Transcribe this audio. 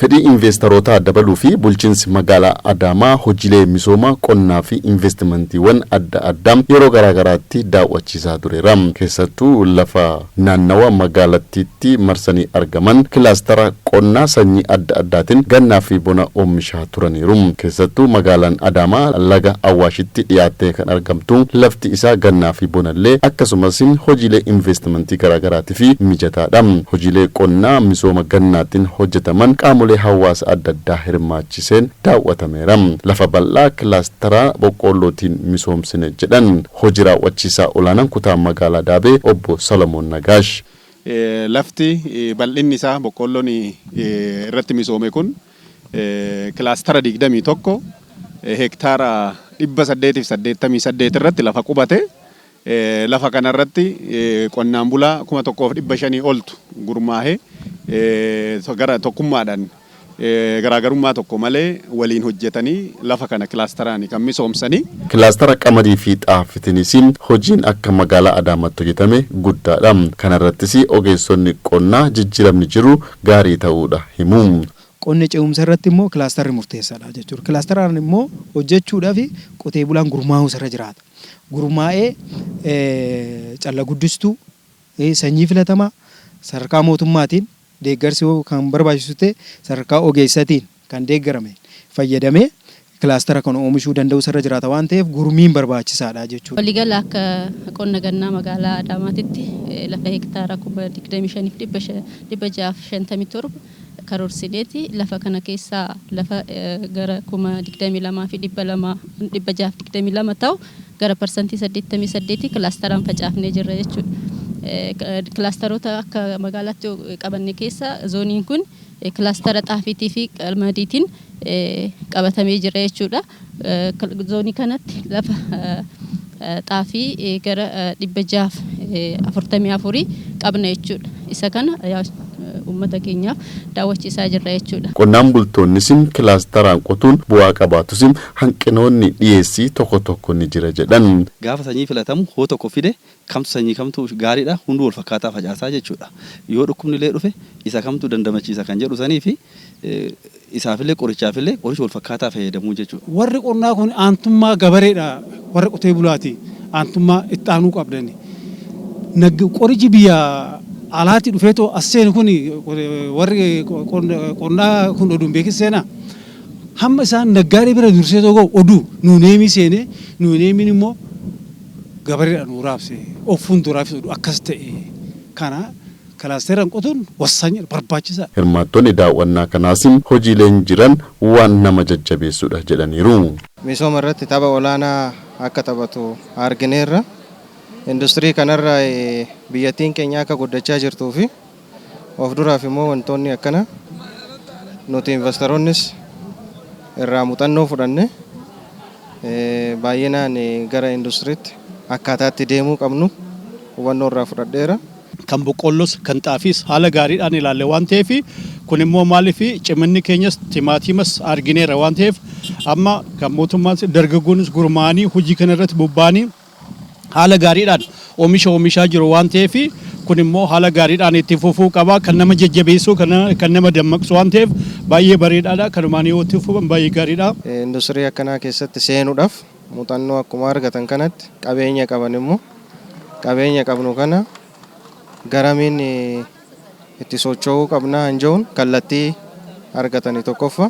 Fedhii investoroota dabaluu fi bulchiinsi magaalaa Adaamaa hojiilee misooma qonnaa fi investimantiiwwan adda addaa yeroo garaagaraatti daawwachiisaa tureera. Keessattuu lafa naannawa magaalattiitti marsanii argaman kilaastara qonnaa sanyii adda addaatiin gannaa fi bona oomishaa turaniiru. Keessattuu magaalaan Adaamaa laga Awwaashitti dhiyaattee kan argamtu lafti isaa gannaa fi bonallee akkasumas hojiilee investimentii garaagaraatiif mijataadha. Hojiilee qonnaa misooma gannaatiin hojjetaman qaamolee hawaasa adda addaa hirmaachiseen daawwatameera. Lafa bal'aa kilaastara boqqollootiin misoomsine jedhan hojii raawwachiisaa olaanaan kutaa magaalaa Daabee obbo Solomoon Nagaash. Lafti bal'inni isaa boqqolloon irratti misoome kun kilaastara 21 hektaara 888 irratti lafa qubate. Lafa kanarratti qonnaan bulaa 1500 oltu gurmaa'ee gara tokkummaadhaan garaagarummaa tokko malee waliin hojjetanii lafa kana kilaastaraan kan misoomsanii. Kilaastara qamadii fi xaafitiniin hojiin akka magaalaa Adaamaatti hojjetame guddaadha. Kanarrattis ogeessonni qonnaa jijjiiramni jiru gaarii ta'uudha himu. Qonni ce'umsa irratti immoo kilaastarri murteessaadha jechuudha. Kilaastaraan immoo hojjechuudhaaf qotee bulaan gurmaa'uu irra jiraata. Gurmaa'ee calla guddistuu sanyii filatamaa sadarkaa mootummaatiin deeggarsi kan barbaachisu ta'e sadarkaa ogeessatiin kan deeggarame fayyadamee kilaastara kan oomishuu danda'u irra jiraata waan ta'eef gurmiin barbaachisaadha jechuudha. Waliigala akka qonna gannaa magaalaa Adaamaatti lafa hektaara 25,657 karoorsineeti. Lafa kana keessaa lafa gara 22,222 ta'u gara parsantii 88 kilaastaraan facaafnee jirra jechuudha. Kilaastaroota akka magaalaatti qabanne keessa zooniin kun kilaastara xaafiitii fi qalmadiitiin qabatamee jira jechuudha. Zoonii kanatti lafa xaafii gara 644 qabna jechuudha. Isa kana uummata keenyaaf daawwachiisaa jirra jechuudha. Qonnaan bultoonnis kilaastaraan qotuun bu'aa qabaatus hanqinoonni dhiyeessii tokko tokko ni jira jedhan. Gaafa sanyii filatamu hoo tokko fide kamtu sanyii kamtu gaariidha hundi wal fakkaataa facaasaa jechuudha. Yoo dhukkubni illee dhufe isa kamtu dandamachiisa kan jedhu sanii fi isaafillee qorichaafillee qoricha wal fakkaataa fayyadamuu jechuudha. Warri qonnaa kun aantummaa gabareedha. Warri qotee bulaati aantummaa itti aanuu qabdani. Qorichi biyya alaatti dhufeetoo asseen kun warri qonnaa kun oduun beekisseena hamma isaan naggaadee bira durseetoo ga'u oduu nuuneemii seenee nuuneemiin immoo gabareedhaan waraabse of fuulduraaf oduu akkas ta'e kana kilaasteraan qotuun wassaan barbaachisaa. Hirmaattonni daawwannaa kanaas hojiileen jiran waan nama jajjabeessuudha jedhaniiru. Misooma irratti tapha olaanaa akka taphatu argineerra. Industirii kanarraa biyyattiin keenya akka guddachaa jirtuu fi of duraaf immoo wantoonni akkana nuti investoroonnis irraa muuxannoo fudhanne baay'inaan gara industiriitti akkaataatti deemuu qabnu hubannoo irraa fudhadheera. Kan boqqollos kan xaafiis haala gaariidhaan ilaalle waan ta'eef kun immoo maaliif ciminni keenyas timaatimas argineera waan ta'eef amma kan mootummaan dargaggoonnis gurmaa'anii hojii kanarratti bobba'anii haala gaariidhaan oomishaa jiru waan ta'eef kun immoo haala gaariidhaan itti fufuu qaba kan nama jajjabeessu kan nama dammaqsu waan ta'eef baay'ee bareedaadha kanumaan yoo itti fufuun baay'ee gaariidha. Industirii akkanaa keessatti seenuudhaaf muuxannoo akkuma argatan kanatti qabeenya qaban immoo qabeenya qabnu kana garamiin itti socho'uu qabna hanja'uun kallattii argatanii tokkoffaa